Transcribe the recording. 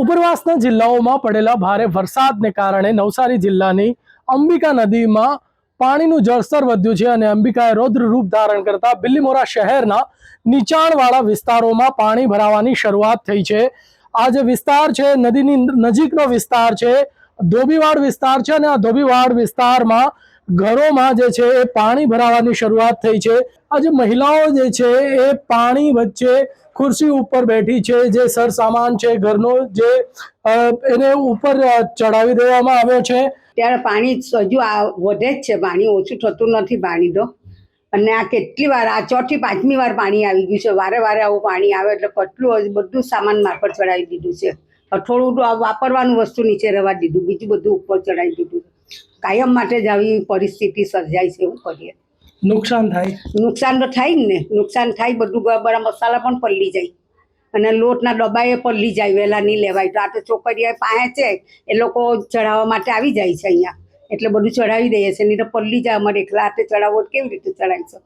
ઉપરવાસના જિલ્લાઓમાં પડેલા ભારે વરસાદને કારણે નવસારી જિલ્લાની અંબિકા નદીમાં પાણીનું જળસ્તર વધ્યું છે અને અંબિકાએ રૌદ્ર રૂપ ધારણ કરતા બિલીમોરા શહેરના નીચાણવાળા વિસ્તારોમાં પાણી ભરાવાની શરૂઆત થઈ છે। આ જે વિસ્તાર છે નદીની નજીકનો વિસ્તાર છે, ધોબીવાડ વિસ્તાર છે અને આ ધોબીવાડ વિસ્તારમાં ઘરોમાં જે છે એ પાણી ભરાવાની શરૂઆત થઈ છે। આ જે મહિલાઓ જે છે એ પાણી વચ્ચે ખુરશી ઉપર બેઠી છે, જે સરસામાન છે ઘરનો જે એને ઉપર ચડાવી દેવામાં આવ્યો છે। ત્યારે પાણી હજુ વધે જ છે, પાણી ઓછું થતું નથી પાણી તો। અને આ કેટલી વાર, આ ચોથી પાંચમી વાર પાણી આવી ગયું છે। વારે વારે આવું પાણી આવે એટલે કેટલું બધું સામાન માપર ચડાવી દીધું છે। થોડું તો વાપરવાનું વસ્તુ નીચે રહેવા દીધું, બીજું બધું ઉપર ચડાવી દીધું। કાયમ માટે જ આવી પરિસ્થિતિ સર્જાય છે। એવું કરીએ નુકસાન થાય, નુકસાન તો થાય જ ને, નુકસાન થાય। બધું બરા મસાલા પણ પલળી જાય અને લોટના ડબ્બાએ પલળી જાય, વહેલા નહીં લેવાય તો। આ તો છોકરીઓ પાસે છે, એ લોકો ચડાવવા માટે આવી જાય છે અહીંયા, એટલે બધું ચડાવી દઈએ છે, નહીં તો પલળી જાય। અમારે એકલા હાથે ચડાવવો કેવી રીતે ચડાવી શકો?